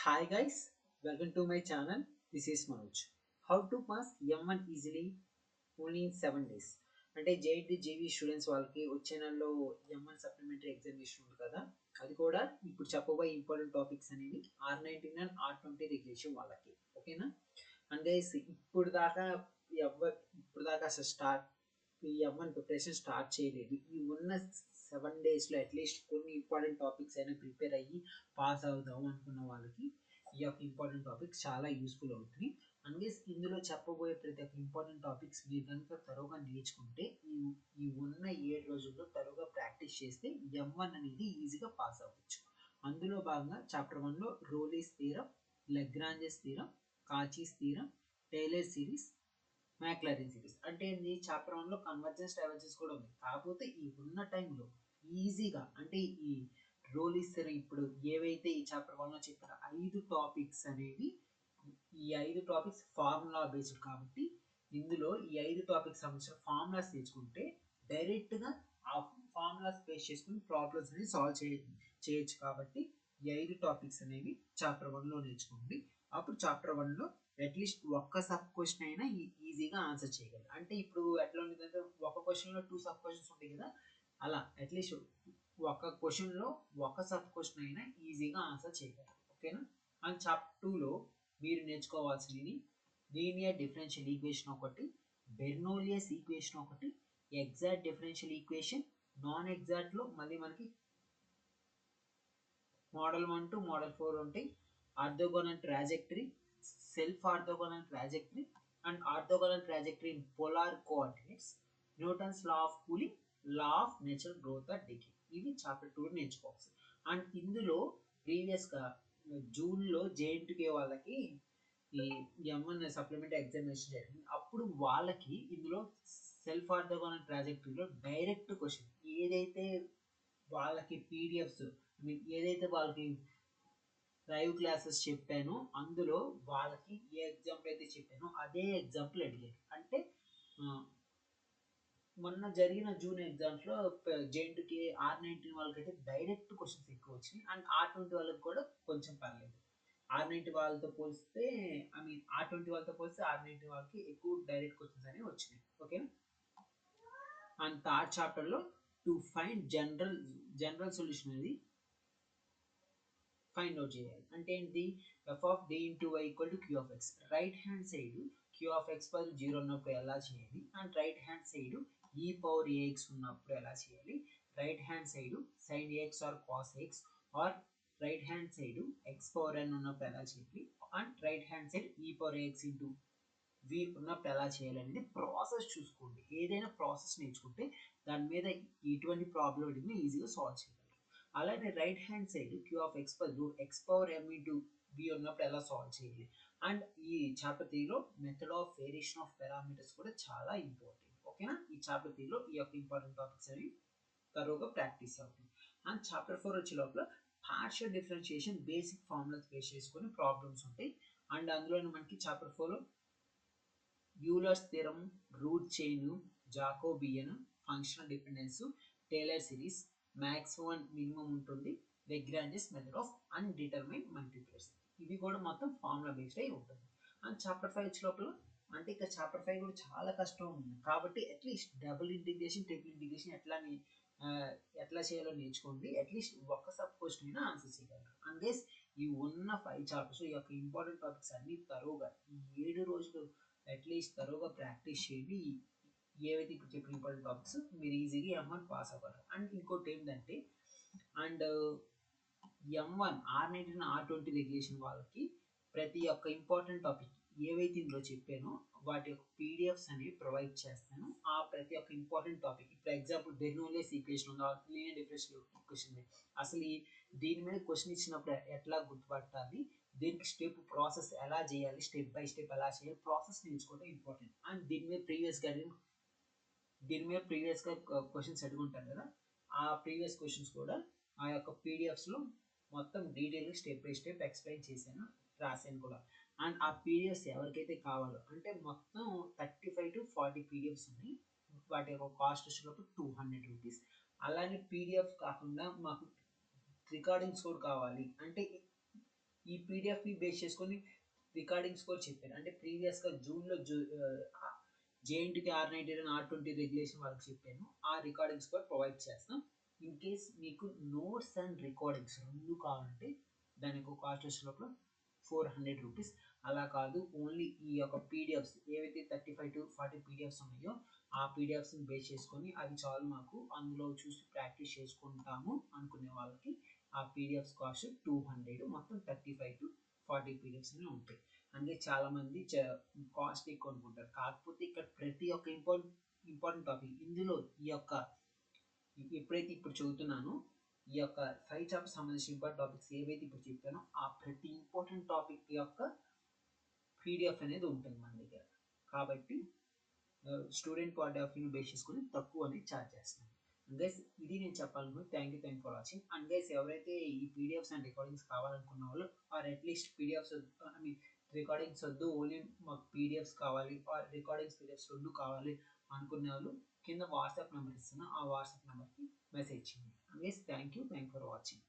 Hi guys, welcome to my channel. This is Manoj. How to pass M1 easily only in 7 days. అంటే జేఈడి JV students వాళ్ళకి వచ్చే నెలలో M1 supplementary examination ఉంది కదా, అది కూడా ఇప్పుడు చెప్పబోయే ఇంపార్టెంట్ టాపిక్స్ అనేవి R19 అండ్ R20 రెగ్యులేషన్ వాళ్ళకి. ఓకేనా? అండ్ గైస్ ఇప్పుడు దాకా అసలు ఈ M1 ప్రిపరేషన్ స్టార్ట్ చేయలేదు. ఈ ఉన్న 7 డేస్లో అట్లీస్ట్ కొన్ని ఇంపార్టెంట్ టాపిక్స్ అయినా ప్రిపేర్ అయ్యి పాస్ అవుదాం అనుకున్న వాళ్ళకి ఈ యొక్క ఇంపార్టెంట్ టాపిక్స్ చాలా యూస్ఫుల్ అవుతుంది. అంగేస్ ఇందులో చెప్పబోయే ప్రతి ఒక్క ఇంపార్టెంట్ టాపిక్స్ మీరు కనుక తరువుగా నేర్చుకుంటే ఈ ఈ ఉన్న 7 రోజుల్లో తరువుగా ప్రాక్టీస్ చేస్తే M1 అనేది ఈజీగా పాస్ అవ్వచ్చు. అందులో భాగంగా చాప్టర్ 1లో Rolle's theorem, Lagrange's theorem, Cauchy's theorem, Taylor series, Maclaurin series. అంటే ఏంది, చాప్టర్ 1లో కన్వర్జెన్స్ డైవర్జెన్స్ కూడా ఉంది. కాకపోతే ఈ ఉన్న టైంలో ఈజీగా అంటే ఈ రోలీస్ థియరీ ఇప్పుడు ఏవైతే ఈ చాప్టర్ 1లో చెప్పిన 5 టాపిక్స్ అనేవి, ఈ 5 టాపిక్స్ ఫార్ములా బేస్డ్ కాబట్టి ఇందులో ఈ 5 టాపిక్స్ సంబంధించిన ఫార్ములాస్ తెచ్చుకుంటే డైరెక్ట్గా ఆ ఫార్ములాస్ బేస్ చేసుకుని ప్రాబ్లమ్స్ అనేది సాల్వ్ చేయొచ్చు. కాబట్టి ఈ 5 టాపిక్స్ అనేవి చాప్టర్ 1లో నేర్చుకోండి. అప్పుడు చాప్టర్ 1లో అట్లీస్ట్ ఒక్క సబ్ క్వశ్చన్ అయినా ఈజీగా ఆన్సర్ చేయగలరు. అంటే ఇప్పుడు ఎట్లా ఉండేదంటే ఒక క్వశ్చన్లో 2 సబ్ క్వశ్చన్స్ ఉంటాయి కదా, అలా అట్లీస్ట్ ఒక క్వశ్చన్లో ఒక సబ్ క్వశ్చన్ అయినా ఈజీగా ఆన్సర్ చేయగలరు. ఓకేనా? అండ్ చాప్టర్ 2లో మీరు నేర్చుకోవాల్సినవి లీనియర్ డిఫరెన్షియల్ ఈక్వేషన్ ఒకటి, బెర్నోలియస్ ఈక్వేషన్ ఒకటి, ఎగ్జాక్ట్ డిఫరెన్షియల్ ఈక్వేషన్, నాన్ ఎగ్జాక్ట్లో మళ్ళీ మనకి మోడల్ 1 టు మోడల్ 4 ఉంటాయి, orthogonal trajectory, self orthogonal trajectory and orthogonal trajectory in polar coordinates, Newton's law of cooling, law of natural growth or decay. ఇవి chapter 2 నేర్చుకోవచ్చు. And ఇందులో ప్రీవియస్గా జూన్లో జేఎన్టీకే వాళ్ళకి ఈ M1 సప్లిమెంటరీ ఎగ్జామినేషన్ జరిగింది. అప్పుడు వాళ్ళకి ఇందులో సెల్ఫ్ ఆర్థోగోనల్ ట్రాజెక్టరీలో డైరెక్ట్ క్వశ్చన్ ఏదైతే వాళ్ళకి పీడిఎఫ్స్ ఏదైతే వాళ్ళకి లైవ్ క్లాసెస్ చెప్పానో అందులో వాళ్ళకి ఏ ఎగ్జాంపుల్ అయితే చెప్పానో అదే ఎగ్జాంపుల్ అడిగారు. అంటే మొన్న జరిగిన జూన్ ఎగ్జామ్స్లో జేఎన్టీకే R19 వాళ్ళకైతే డైరెక్ట్ క్వశ్చన్స్ ఎక్కువ వచ్చినాయి. అండ్ R20 వాళ్ళకి కూడా కొంచెం పర్లేదు. R90 వాళ్ళతో పోలిస్తే R20 వాళ్ళతో పోలిస్తే R19 వాళ్ళకి ఎక్కువ డైరెక్ట్ క్వశ్చన్స్ అనేవి వచ్చినాయి. ఓకేనా? అండ్ థర్డ్ చాప్టర్లో టు ఫైండ్ జనరల్ సొల్యూషన్ అనేది ఫైండ్ అవుట్ చేయాలి. అంటే ఏంటి, F of D into Y equal to Q of X. Right hand side Q of X బదులు 0 ఉన్నప్పుడు ఎలా చేయాలి, and right hand side e power ax ఉన్నప్పుడు ఎలా చేయాలి, right hand side sine ax or cos x or right hand side x power n ఉన్నప్పుడు ఎలా చేయాలి, and right hand side e power AX into V ఉన్నప్పుడు ఎలా చేయాలి అనేది ప్రాసెస్ చూసుకోండి. ఏదైనా ప్రాసెస్ నేర్చుకుంటే దాని మీద ఎటువంటి ప్రాబ్లం అడిగినా ఈజీగా సాల్వ్ చేయగలరు. అలానే right hand side Q of X బదులు x power m into b ఉన్నప్పుడు ఎలా సాల్వ్ చేయాలి. అండ్ ఈ చాప్టర్ 3లో method of variation of parameters కూడా చాలా ఇంపార్టెంట్. ఓకేనా? ఈ చాప్టర్ 3లో ఈ యొక్క ఇంపార్టెంట్ టాపిక్స్ అనేవి తరువుగా ప్రాక్టీస్ అవుతుంది. అండ్ చాప్టర్ 4 వచ్చే లోపల partial differentiation basic formulas base చేసుకొని ప్రాబ్లమ్స్ ఉంటాయి. అండ్ అందులో మనకి చాప్టర్ 4లో Euler's theorem, root chain, Jacobian, functional dependence, Taylor series, maximum minimum ఉంటుంది, Lagrange's method of undetermined multipliers. ఇవి కూడా మొత్తం ఫార్ములా బేస్డ్ అయి ఉంటుంది. అండ్ చాప్టర్ 5 లోపల అంటే ఇక చాప్టర్ 5 కూడా చాలా కష్టం ఉంది కాబట్టి at least double integration, triple integration ఎట్లా చేయాలో నేర్చుకోండి. అట్లీస్ట్ ఒక్క సబ్ క్వశ్చన్ అయినా ఆన్సర్ చేయగలరు. అండ్ ఈ ఉన్న 5 చాప్టర్స్ ఈ యొక్క ఇంపార్టెంట్ టాపిక్స్ అన్ని తరువుగా ఈ 7 రోజులు అట్లీస్ట్ తరువుగా ప్రాక్టీస్ చేయండి. ఏవైతే ఇప్పుడు చెప్పిన ఇంపార్టెంట్ టాపిక్స్ మీరు ఈజీగా M1 పాస్ అవ్వగలరు. అండ్ ఇంకోటి ఏంటంటే, and M1 R19 R20 regulation వాళ్ళకి ప్రతి ఒక్క ఇంపార్టెంట్ టాపిక్ ఏవైతే ఇందులో చెప్పానో వాటి యొక్క పీడిఎఫ్స్ అనేవి ప్రొవైడ్ చేస్తాను. ఆ ప్రతి ఒక్క ఇంపార్టెంట్ టాపిక్, ఇప్పుడు ఎగ్జాంపుల్ బెర్నోలియస్ ఈక్వేషన్ ఉందా, లీనియర్ డిఫరెన్షియల్ ఈక్వేషన్ అసలు దీని మీద క్వశ్చన్ ఇచ్చినప్పుడు ఎట్లా గుర్తుపట్టాలి, దీనికి స్టెప్ ప్రాసెస్ ఎలా చేయాలి, స్టెప్ బై స్టెప్ ఎలా చేయాలి, ప్రాసెస్ నేర్చుకోవడం ఇంపార్టెంట్. అండ్ దీని మీద ప్రీవియస్గా క్వశ్చన్స్ అడుగుంటారు కదా, ఆ ప్రీవియస్ క్వశ్చన్స్ కూడా ఆ యొక్క పీడిఎఫ్స్లో మొత్తం డీటెయిల్గా స్టెప్ బై స్టెప్ ఎక్స్ప్లెయిన్ చేశాను, రాశాను కూడా. అండ్ ఆ పీడిఎఫ్స్ ఎవరికైతే కావాలో అంటే మొత్తం 35 to 40 పీడిఎఫ్స్ ఉన్నాయి. వాటి యొక్క కాస్ట్ వచ్చినప్పుడు 200 రూపీస్. అలానే పీడిఎఫ్ కాకుండా మాకు రికార్డింగ్స్ కూడా కావాలి అంటే ఈ పీడిఎఫ్ని బేస్ చేసుకొని రికార్డింగ్స్ కూడా చెప్పారు. అంటే ప్రీవియస్గా జూన్లో జేఎన్టీకి R91 R20 రెగ్యులేషన్ వాళ్ళకి చెప్పాను. ఆ రికార్డింగ్స్ కూడా ప్రొవైడ్ చేస్తాం. ఇన్ కేస్ మీకు నోట్స్ అండ్ రికార్డింగ్స్ రెండు కావాలంటే దానికి ఒక కాస్ట్ వచ్చేటప్పుడు 400 రూపీస్. అలా కాదు, ఓన్లీ ఈ యొక్క పీడిఎఫ్స్ ఏవైతే 35 to 40 పీడిఎఫ్స్ ఉన్నాయో ఆ పీడిఎఫ్స్ని బేస్ చేసుకొని అవి చాలు మాకు, అందులో చూసి ప్రాక్టీస్ చేసుకుంటాము అనుకునే వాళ్ళకి ఆ పీడిఎఫ్స్ కాస్ట్ 200. మొత్తం 35 to 40 పీడిఎఫ్స్ అనేవి ఉంటాయి. అంటే చాలామంది కాస్ట్ ఎక్కువ అనుకుంటారు. కాకపోతే ఇక్కడ ప్రతి ఒక్క ఇంపార్టెంట్ టాపిక్ ఇందులో ఈ యొక్క ఎప్పుడైతే ఇప్పుడు చదువుతున్నానో ఈ యొక్క 5 చాప్టర్స్ సంబంధించిన ఇంపార్టెంట్ టాపిక్స్ ఏవైతే ఇప్పుడు చెప్పానో ఆ ప్రతి ఇంపార్టెంట్ టాపిక్ యొక్క పీడిఎఫ్ అనేది ఉంటుంది మన దగ్గర. కాబట్టి student point of view base చేసుకుని తక్కువ అనేది ఛార్జ్ చేస్తున్నాను. అండ్ గైస్ ఇది నేను చెప్పాలనుకున్నాను. Thank for watching. And guys ఎవరైతే ఈ పీడిఎఫ్స్ అండ్ రికార్డింగ్స్ కావాలనుకున్న వాళ్ళు, or at least PDFs I mean recordings వద్దు, ఓన్లీ మాకు పీడిఎఫ్స్ కావాలి ఆర్ రికార్డింగ్స్ పీడిఎఫ్స్ రెండు కావాలి అనుకునే వాళ్ళు కింద వాట్సాప్ నెంబర్ ఇస్తున్నా, ఆ వాట్సాప్ నెంబర్కి మెసేజ్ చేయండి. And guys thank for watching.